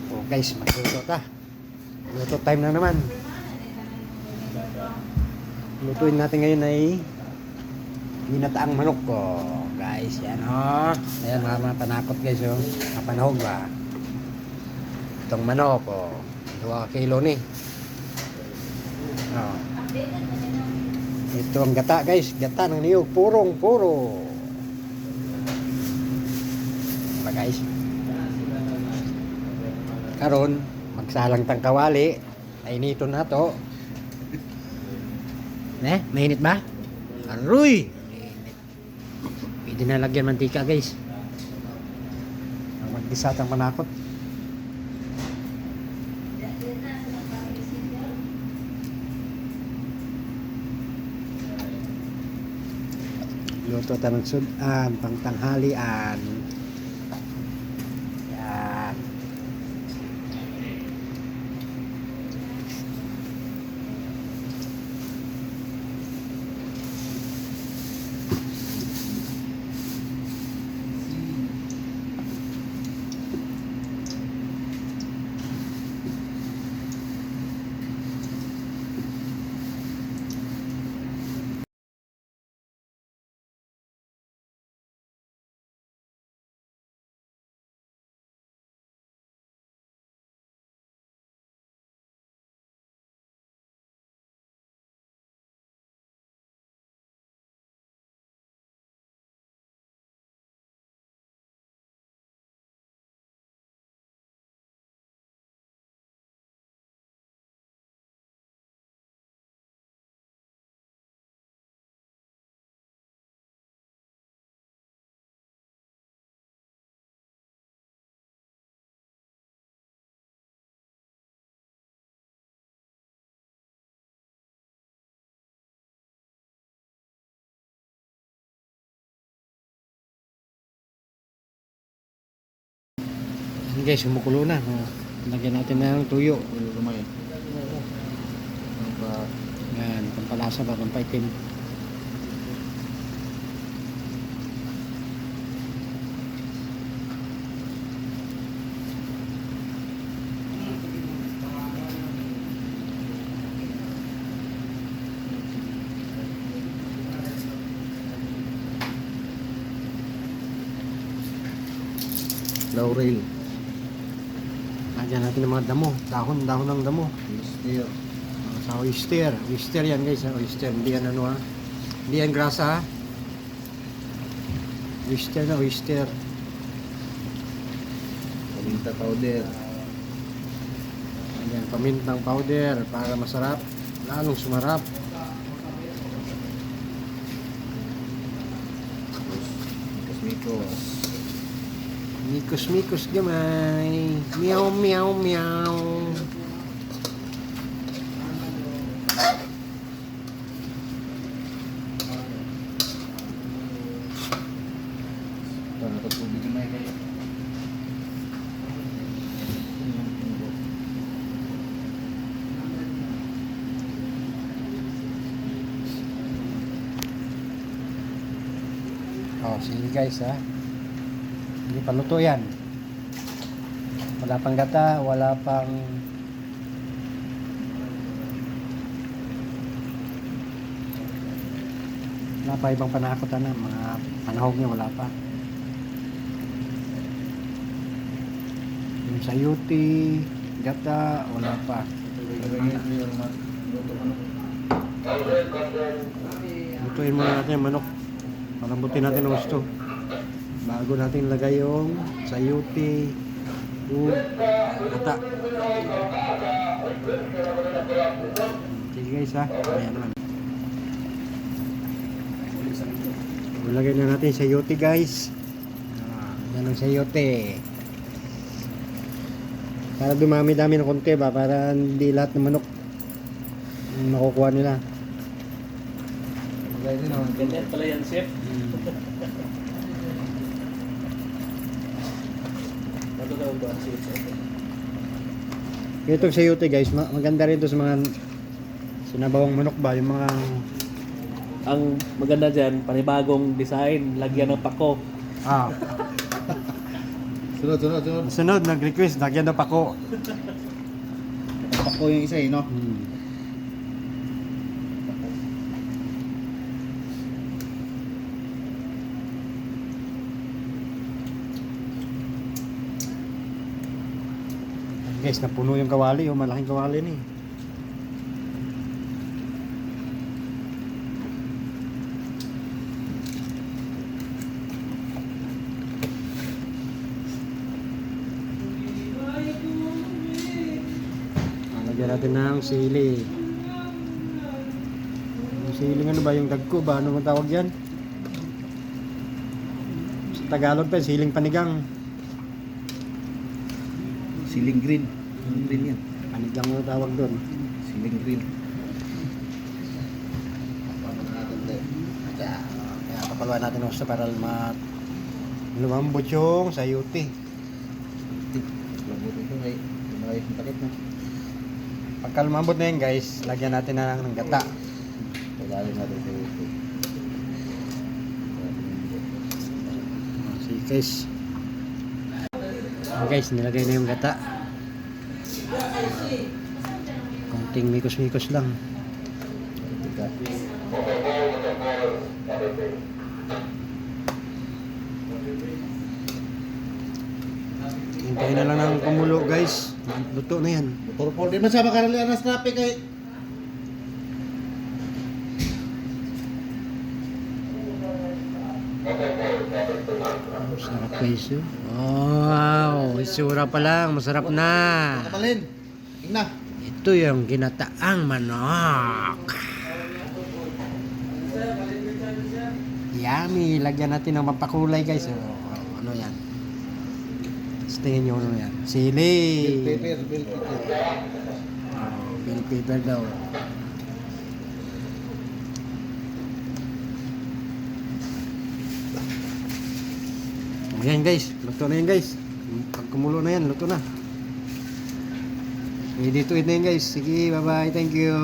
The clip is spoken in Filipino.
Oh guys, magluto ta. Luto time na naman. Lutuin natin ngayon ay ginataang manok ko. Guys, yan oh. Ayan mga panakot guys oh. Kapanahog ba? Itong manok oh. 2 kilo ni. Oh. Ito ang gata guys. Gata ng niyog. Puro. Diba guys? Karon magsalang tang kawali. Ay nito na to. Mainit ba? Aroy! Mainit. Pwede na lagyan mantika guys. Magdisat ang panakot. Luto tayo ng sudan, pangtanghalian. Yan. Yan guys, sumukulo na. Lagyan natin ng tuyo. Lumay. Yan, pampalasa ba, pampaitim. Laurel. Lagyan natin ng mga damo. Dahon ng damo. Oyster. Sa oyster. Oyster yan guys. Oyster. Hindi yan ano ha. Hindi yan grasa ha. Oyster na oyster. Paminta powder. Ayan, pamintang powder para masarap. Lalong sumarap. Mikos. Mikos gamay. Meow. Tubig na kayo. Oh, sige guys ha. Hindi pa luto yan. Wala pang gata, wala pang ibang panakotan na. Mga panahog niya wala pa. Yung sayuti, gata, wala pa. Lutuin muna natin yung manok. Palambutin natin ang gusto. Bago natin lagay yung sayuti, gata. Sige guys ha. Ayan naman. Ilagay na natin sayuti guys. Yan ang sayuti. Para dumami-dami ng konti ba, para hindi lahat ng manok makukuha nila. Ganyan pala yan, chef. Ano daw ba ang chef? Itong sayuti guys, maganda rin to sa mga sinabawang manok ba, yung mga Ang maganda dyan, panibagong design, lagyan ng pako. ah, Sunod. Sunod, nag-request, lagyan daw pako. Pako yung isa eh, no? Guys, napuno yung kawali, oh, malaking kawali ni. Lagyan natin ng sili. Yung siling ano ba, yung dagko ba? Ano ang tawag yan? Sa Tagalog pa, siling panigang. Siling green. Siling green yan. Panigang ang tawag doon. Siling green. Kaya papaluan natin gusto para lumambot yung sayuti. Lambutin ko ngay. Lumayos yung takip na. Pagka lumambot na yun guys, lagyan natin na lang ng gata. Kailangan natin sa ito. Sige guys. Guys, nilagay na yung gata. Konting mikos-mikos lang. Tika. Hintayin na lang ng kumulo guys. Luto na yan. Motor di man siya makaralian na traffic kay. Sarap guys yun. Wow, isura pa lang. Masarap na. Kamalin. Tingna. Ito yung ginataang manok. Yummy. Lagyan natin ng mapakulay guys. Ano yan? Tapos tingin nyo ano yan. Sili. Bell pepper. Bell pepper daw. Ayan guys. Luto na yan guys. Pag kumulo na yan, luto na. Ready to eat na yan guys. Sige, bye bye. Thank you.